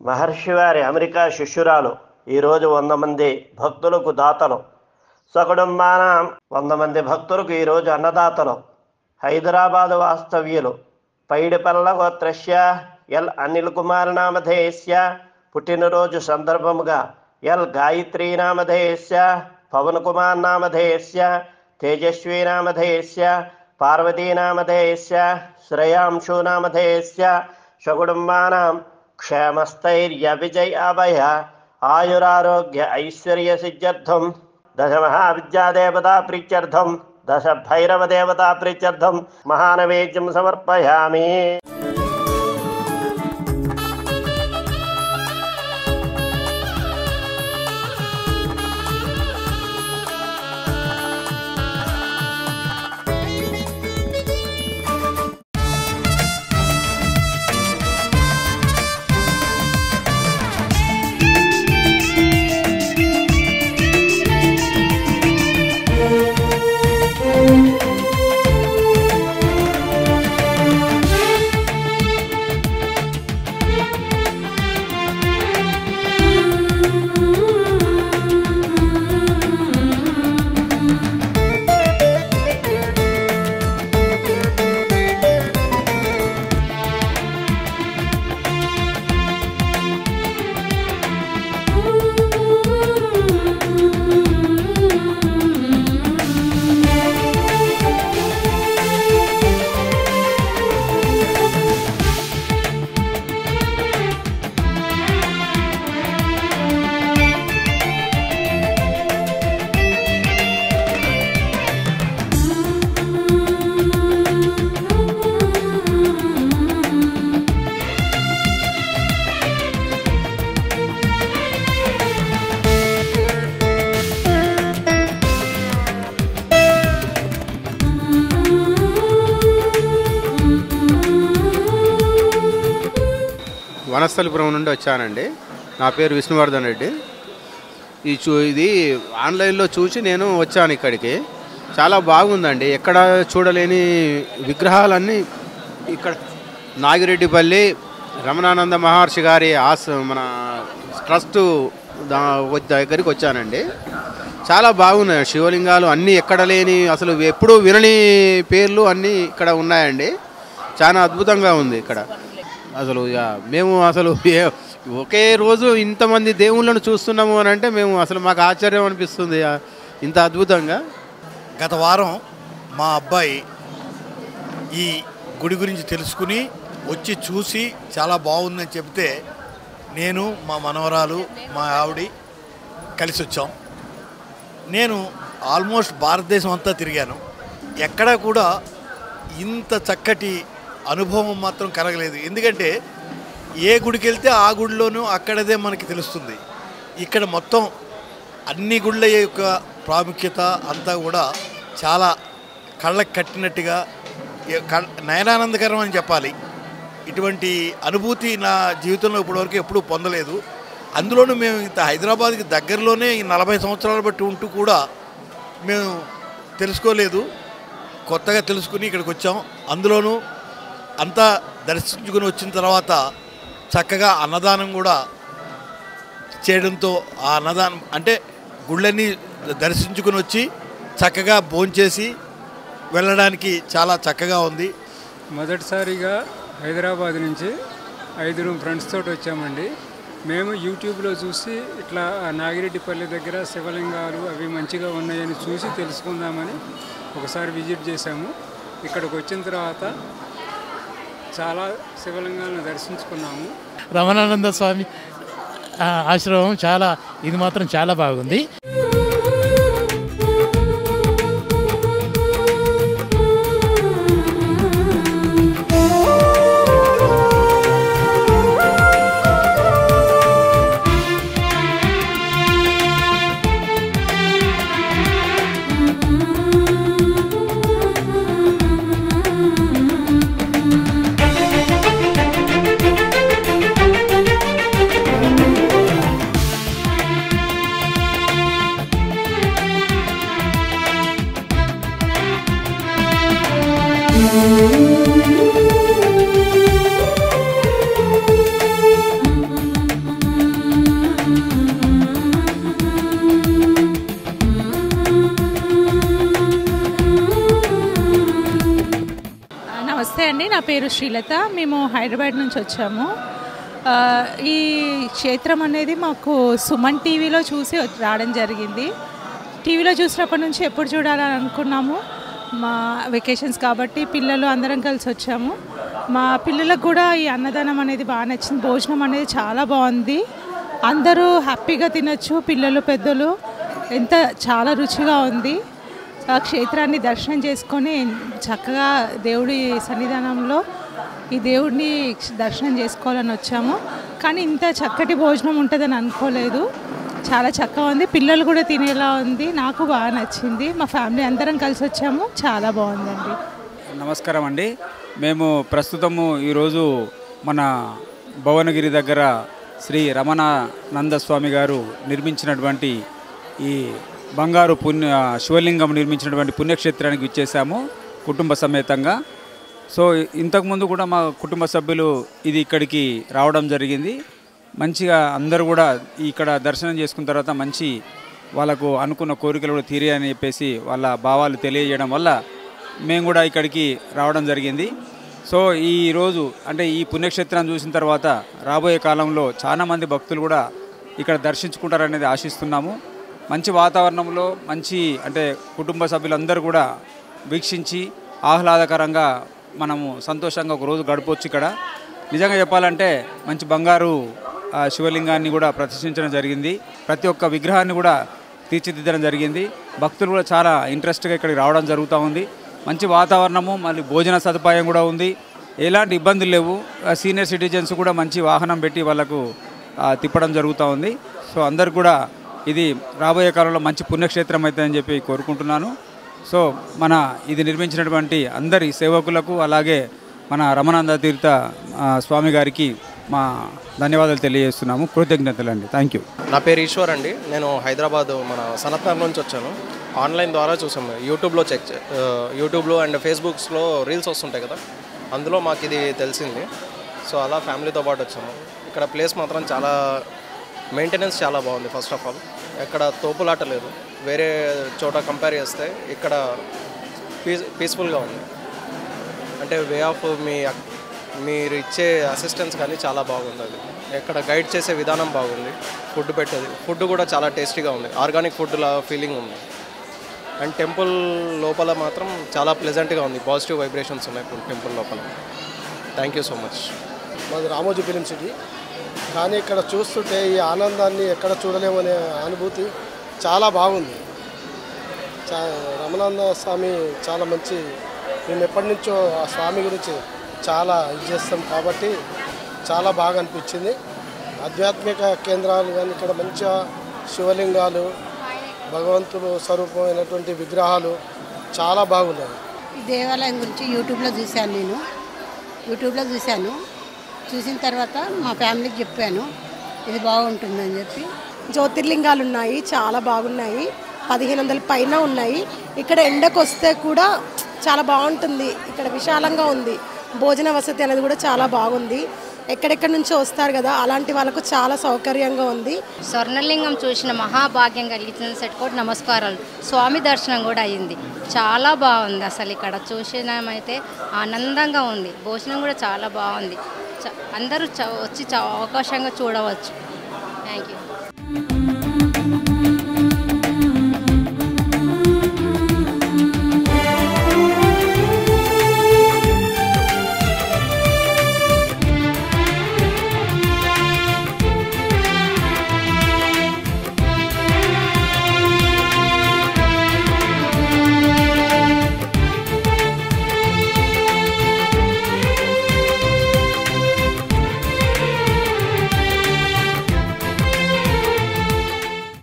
మహర్షి వారి అమెరికా శిష్యురాలు ఈరోజు 100 మంది భక్తులకు దాతలు. సకుటుంబాన 100 మంది భక్తులకు ఈరోజు అన్నదాతలు. హైదరాబాదు వాస్తవ్యులు పైడిపల్ల గోత్రస్య ఎల్ అనిల్ కుమార్ నామధేయస్య పుట్టినరోజు సందర్భముగా ఎల్ గాయత్రీ నామధేయస్య పవన్ కుమార్ నామధేయస్య తేజస్వీ నామధేయస్య పార్వతీ నామధేయస్య శ్రేయాంశు నామధేయస్య సకుటుంబానాం క్షేమస్థైర్య విజయాభయ ఆయురారోగ్య ఐశ్వర్య సిద్ధ్యర్థం దశ మహావిద్యాదేవతా ప్రీత్యర్థం దశ భైరవదేవతా ప్రీత్యర్థం మహానైవేద్యం సమర్పయామి. వనస్థలిపురం నుండి వచ్చానండి. నా పేరు విష్ణువర్ధన్ రెడ్డి. ఇది ఆన్లైన్లో చూసి నేను వచ్చాను ఇక్కడికి. చాలా బాగుందండి. ఎక్కడ చూడలేని విగ్రహాలన్నీ ఇక్కడ నాగిరెడ్డిపల్లి రమణానంద మహర్షి గారి మన ట్రస్ట్ దగ్గరికి వచ్చానండి. చాలా బాగున్నాయి శివలింగాలు అన్నీ. ఎక్కడ లేని అసలు ఎప్పుడూ వినని పేర్లు అన్నీ ఇక్కడ ఉన్నాయండి. చాలా అద్భుతంగా ఉంది ఇక్కడ. అసలు మేము అసలు ఒకే రోజు ఇంతమంది దేవుళ్ళను చూస్తున్నాము అని అంటే మాకు ఆశ్చర్యం అనిపిస్తుంది ఇంత అద్భుతంగా. గత వారం మా అబ్బాయి ఈ గుడి గురించి తెలుసుకుని వచ్చి చూసి చాలా బాగుందని చెప్తే నేను మా మనవరాలు మా ఆవిడ కలిసి వచ్చాం. నేను ఆల్మోస్ట్ భారతదేశం అంతా తిరిగాను. ఎక్కడా కూడా ఇంత చక్కటి అనుభవం మాత్రం కలగలేదు. ఎందుకంటే ఏ గుడికి వెళ్తే ఆ గుడిలోనూ అక్కడదే మనకి తెలుస్తుంది. ఇక్కడ మొత్తం అన్ని గుళ్ళ యొక్క ప్రాముఖ్యత అంతా కూడా చాలా కళ్ళకి కట్టినట్టుగా నయనానందకరం అని చెప్పాలి. ఇటువంటి అనుభూతి నా జీవితంలో ఇప్పటివరకు ఎప్పుడూ పొందలేదు. అందులోనూ మేము ఇంత హైదరాబాద్కి దగ్గరలోనే 40 సంవత్సరాలు బట్టి ఉంటూ కూడా మేము తెలుసుకోలేదు. కొత్తగా తెలుసుకుని ఇక్కడికి వచ్చాం. అందులోనూ అంతా దర్శించుకుని వచ్చిన తర్వాత చక్కగా అన్నదానం కూడా చేయడంతో ఆ అన్నదానం అంటే గుళ్ళన్నీ దర్శించుకుని వచ్చి చక్కగా భోంచేసి వెళ్ళడానికి చాలా చక్కగా ఉంది. మొదటిసారిగా హైదరాబాద్ నుంచి 5 ఫ్రెండ్స్ తోటి వచ్చామండి. మేము యూట్యూబ్లో చూసి ఇట్లా నాగిరెడ్డిపల్లి దగ్గర శివలింగాలు అవి మంచిగా ఉన్నాయని చూసి తెలుసుకుందామని ఒకసారి విజిట్ చేశాము. ఇక్కడికి వచ్చిన తర్వాత చాలా శివలింగాలను దర్శించుకున్నాము. రమణానంద స్వామి ఆశ్రమం ఇది మాత్రం చాలా బాగుంది. అండి, నా పేరు శ్రీలత. మేము హైదరాబాద్ నుంచి వచ్చాము. ఈ క్షేత్రం అనేది మాకు సుమన్ టీవీలో చూసి రావడం జరిగింది. టీవీలో చూసినప్పటి నుంచి ఎప్పుడు చూడాలని అనుకున్నాము. మా వెకేషన్స్ కాబట్టి పిల్లలు అందరం కలిసి వచ్చాము. మా పిల్లలకు కూడా ఈ అన్నదానం అనేది బాగా నచ్చింది. భోజనం అనేది చాలా బాగుంది. అందరూ హ్యాపీగా తినచ్చు, పిల్లలు పెద్దలు. చాలా రుచిగా ఉంది. ఆ క్షేత్రాన్ని దర్శనం చేసుకొని చక్కగా దేవుడి సన్నిధానంలో ఈ దేవుడిని దర్శనం చేసుకోవాలని వచ్చాము. కానీ ఇంత చక్కటి భోజనం ఉంటుందని అనుకోలేదు. చాలా చక్కగా ఉంది. పిల్లలు కూడా తినేలా ఉంది. నాకు బాగా నచ్చింది. మా ఫ్యామిలీ అందరం కలిసి వచ్చాము. చాలా బాగుందండి. నమస్కారం అండి. మేము ప్రస్తుతము ఈరోజు మన భువనగిరి దగ్గర శ్రీ రమణానంద స్వామి గారు నిర్మించినటువంటి ఈ బంగారు శివలింగం నిర్మించినటువంటి పుణ్యక్షేత్రానికి విచ్చేసాము కుటుంబ సమేతంగా. సో ఇంతకుముందు కూడా మా కుటుంబ సభ్యులు ఇక్కడికి రావడం జరిగింది. మంచిగా అందరూ కూడా ఇక్కడ దర్శనం చేసుకున్న తర్వాత మంచి వాళ్ళకు అనుకున్న కోరికలు కూడా తీరాయని చెప్పేసి వాళ్ళ భావాలు తెలియజేయడం వల్ల మేము కూడా ఇక్కడికి రావడం జరిగింది. సో ఈరోజు అంటే ఈ పుణ్యక్షేత్రాన్ని చూసిన తర్వాత రాబోయే కాలంలో చాలామంది భక్తులు కూడా ఇక్కడ దర్శించుకుంటారనేది ఆశిస్తున్నాము. మంచి వాతావరణంలో మంచి అంటే కుటుంబ సభ్యులందరూ కూడా వీక్షించి ఆహ్లాదకరంగా మనము సంతోషంగా ఒక రోజు గడపవచ్చు. ఇక్కడ నిజంగా చెప్పాలంటే మంచి బంగారు శివలింగాన్ని కూడా ప్రతిష్ఠించడం జరిగింది. ప్రతి ఒక్క విగ్రహాన్ని కూడా తీర్చిదిద్దడం జరిగింది. భక్తులు కూడా చాలా ఇంట్రెస్ట్గా ఇక్కడికి రావడం జరుగుతూ ఉంది. మంచి వాతావరణము, మళ్ళీ భోజన సదుపాయం కూడా ఉంది. ఎలాంటి ఇబ్బందులు లేవు. సీనియర్ సిటిజన్స్ కూడా మంచి వాహనం పెట్టి వాళ్ళకు తిప్పడం జరుగుతూ ఉంది. సో అందరు కూడా ఇది రాబోయే కాలంలో మంచి పుణ్యక్షేత్రం అవుతుందని చెప్పి కోరుకుంటున్నాను. సో ఇది నిర్మించినటువంటి అందరి సేవకులకు అలాగే మన రమణానంద తీర్థ స్వామి గారికి మా ధన్యవాదాలు తెలియజేస్తున్నాము. కృతజ్ఞతలు అండి. Thank you. నా పేరు ఈశ్వర్ అండి. నేను హైదరాబాద్ మన సనత్నగర్ నుంచి వచ్చాను. ఆన్లైన్ ద్వారా చూసాము. యూట్యూబ్లో అండ్ ఫేస్బుక్స్లో రీల్స్ వస్తుంటాయి కదా, అందులో మాకు ఇది తెలిసింది. సో అలా ఫ్యామిలీతో పాటు వచ్చాము. ఇక్కడ ప్లేస్ మాత్రం చాలా మెయింటెనెన్స్ చాలా బాగుంది. ఫస్ట్ ఆఫ్ ఆల్ ఎక్కడ తోపులాట లేదు. వేరే చోట కంపేర్ చేస్తే ఇక్కడ పీస్ఫుల్గా ఉంది. అంటే వే ఆఫ్ మీరు ఇచ్చే అసిస్టెన్స్ కానీ చాలా బాగుంది. అది ఎక్కడ గైడ్ చేసే విధానం బాగుంది. ఫుడ్ కూడా చాలా టేస్టీగా ఉంది. ఆర్గానిక్ ఫుడ్లా ఫీలింగ్ ఉంది. అండ్ టెంపుల్ లోపల మాత్రం చాలా ప్లెజెంట్గా ఉంది. పాజిటివ్ వైబ్రేషన్స్ ఉన్నాయి టెంపుల్ లోపల. Thank you so much. మాది రామోజీ ఫిలిం సిటీ. కానీ ఇక్కడ చూస్తుంటే ఈ ఆనందాన్ని ఎక్కడ చూడలేమనే అనుభూతి చాలా బాగుంది. రమణానంద స్వామి చాలా మంచి, మేము ఎప్పటి నుంచో ఆ స్వామి గురించి చాలా ఇది చేస్తాం కాబట్టి చాలా బాగా అనిపించింది. ఆధ్యాత్మిక కేంద్రాలు కానీ ఇక్కడ మంచిగా శివలింగాలు, భగవంతుడు స్వరూపమైనటువంటి విగ్రహాలు చాలా బాగున్నాయి. ఈ దేవాలయం గురించి యూట్యూబ్లో చూశాను. చూసిన తర్వాత మా ఫ్యామిలీకి చెప్పాను ఇది బాగుంటుందని చెప్పి. జ్యోతిర్లింగాలు ఉన్నాయి, చాలా బాగున్నాయి. 1500 పైన ఉన్నాయి. ఇక్కడ ఎండకు వస్తే కూడా చాలా బాగుంటుంది. ఇక్కడ విశాలంగా ఉంది. భోజన వసతి అనేది కూడా చాలా బాగుంది. ఎక్కడెక్కడి నుంచో వస్తారు కదా, అలాంటి వాళ్ళకు చాలా సౌకర్యంగా ఉంది. స్వర్ణలింగం చూసిన మహాభాగ్యం కలిగించిన సెట్కోటి నమస్కారాలు. స్వామి దర్శనం కూడా అయ్యింది. చాలా బాగుంది. అసలు ఇక్కడ చూసినామైతే ఆనందంగా ఉంది. భోజనం కూడా చాలా బాగుంది. అందరూ వచ్చి అవకాశంగా చూడవచ్చు.